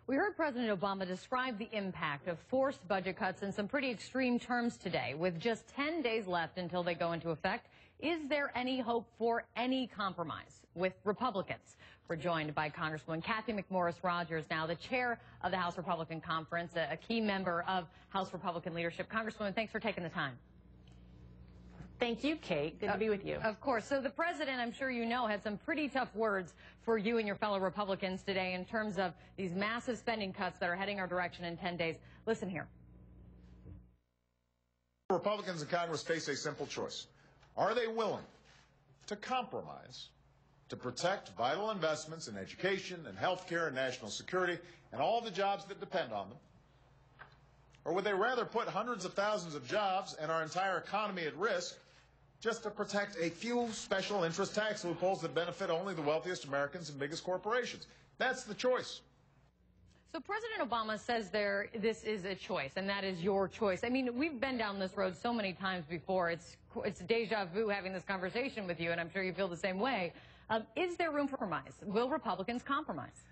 We heard President Obama describe the impact of forced budget cuts in some pretty extreme terms today. With just 10 days left until they go into effect, is there any hope for any compromise with Republicans? We're joined by Congresswoman Kathy McMorris Rodgers, now the chair of the House Republican Conference, a key member of House Republican leadership. Congresswoman, thanks for taking the time. Thank you, Kate. Good to be with you. Of course. So the president, I'm sure you know, had some pretty tough words for you and your fellow Republicans today in terms of these massive spending cuts that are heading our direction in 10 days. Listen here. Republicans in Congress face a simple choice. Are they willing to compromise to protect vital investments in education and health care and national security and all the jobs that depend on them? Or would they rather put hundreds of thousands of jobs and our entire economy at risk just to protect a few special interest tax loopholes that benefit only the wealthiest Americans and biggest corporations? That's the choice. So President Obama says this is a choice, and that is your choice. I mean, we've been down this road so many times before. It's deja vu having this conversation with you, and I'm sure you feel the same way. Is there room for compromise? Will Republicans compromise?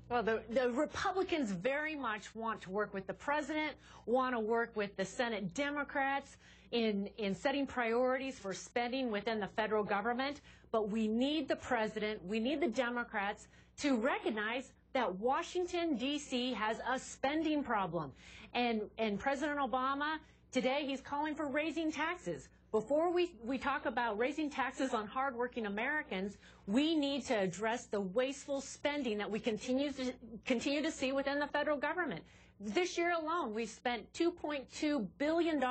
Well, the Republicans very much want to work with the president, want to work with the Senate Democrats in setting priorities for spending within the federal government. But we need the president, we need the Democrats to recognize that Washington, D.C. has a spending problem. And President Obama, today, he's calling for raising taxes. Before we talk about raising taxes on hardworking Americans, we need to address the wasteful spending that we continue to see within the federal government. This year alone, we've spent $2.2 billion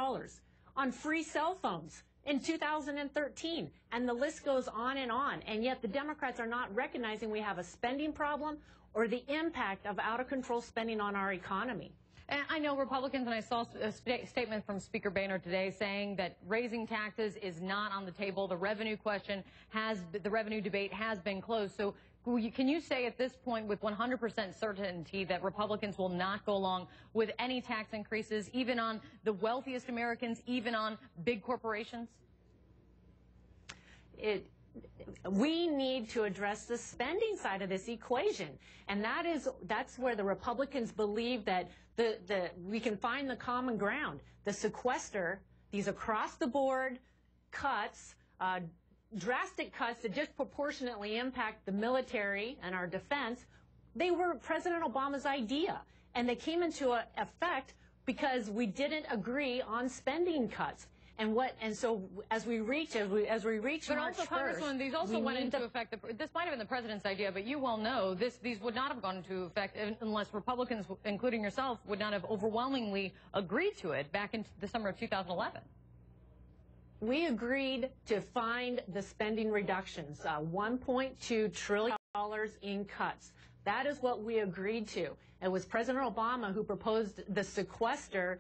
on free cell phones in 2013, and the list goes on, and yet the Democrats are not recognizing we have a spending problem or the impact of out-of-control spending on our economy. And I know Republicans, and I saw a statement from Speaker Boehner today saying that raising taxes is not on the table. The revenue the revenue debate has been closed. So can you say at this point with 100% certainty that Republicans will not go along with any tax increases, even on the wealthiest Americans, even on big corporations? We need to address the spending side of this equation, and that's where the Republicans believe that we can find the common ground. The sequester, these across-the-board cuts, drastic cuts that disproportionately impact the military and our defense, they were President Obama's idea, and they came into effect because we didn't agree on spending cuts. And so as we reach but March also, 1st, Congresswoman, these also went into effect. This might have been the president's idea, but you well know these would not have gone into effect unless Republicans, including yourself, would not have overwhelmingly agreed to it back in the summer of 2011. We agreed to find the spending reductions, $1.2 trillion in cuts. That is what we agreed to. It was President Obama who proposed the sequester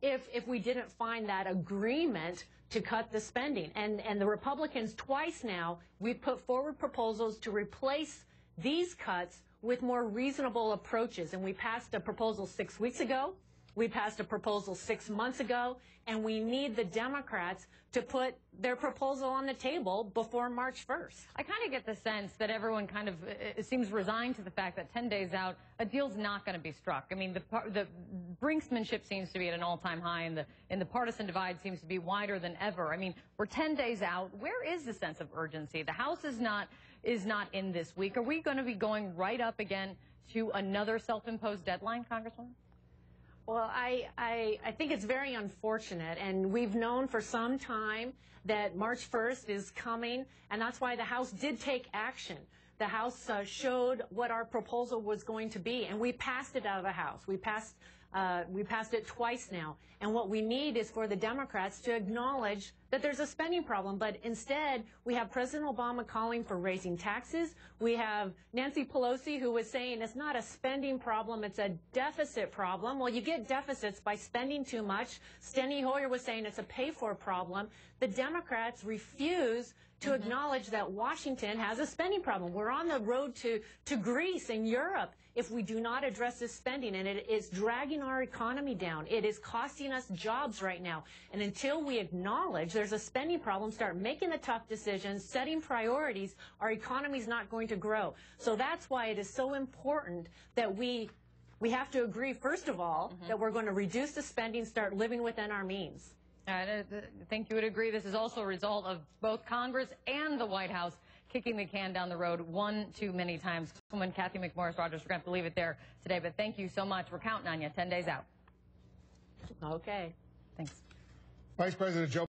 if we didn't find that agreement to cut the spending. And the Republicans twice now, we've put forward proposals to replace these cuts with more reasonable approaches. And we passed a proposal 6 weeks ago. We passed a proposal 6 months ago, and we need the Democrats to put their proposal on the table before March 1st. I kind of get the sense that everyone kind of seems resigned to the fact that 10 days out, a deal's not going to be struck. I mean, the brinksmanship seems to be at an all-time high, and the partisan divide seems to be wider than ever. I mean, we're 10 days out. Where is the sense of urgency? The House is not in this week. Are we going to be going right up again to another self-imposed deadline, Congresswoman? Well, I think it's very unfortunate, and we've known for some time that March 1st is coming, and that's why the House did take action. The House showed what our proposal was going to be, and we passed it out of the House. We passed it twice now, and what we need is for the Democrats to acknowledge that there's a spending problem, but instead we have President Obama calling for raising taxes. We have Nancy Pelosi who was saying it's not a spending problem, it's a deficit problem. Well, you get deficits by spending too much. Steny Hoyer was saying it's a pay-for problem. The Democrats refuse to acknowledge that Washington has a spending problem. We're on the road to Greece and Europe if we do not address this spending, and it is dragging our economy down. It is costing us jobs right now. And until we acknowledge there's a spending problem, start making the tough decisions, setting priorities, our economy's not going to grow. So that's why it is so important that we have to agree, first of all, that we're going to reduce the spending, start living within our means. I think you would agree this is also a result of both Congress and the White House kicking the can down the road one too many times. Woman Kathy McMorris Rodgers, we're going to have to leave it there today, but thank you so much. We're counting on you. 10 days out. Okay. Thanks. Vice President Joe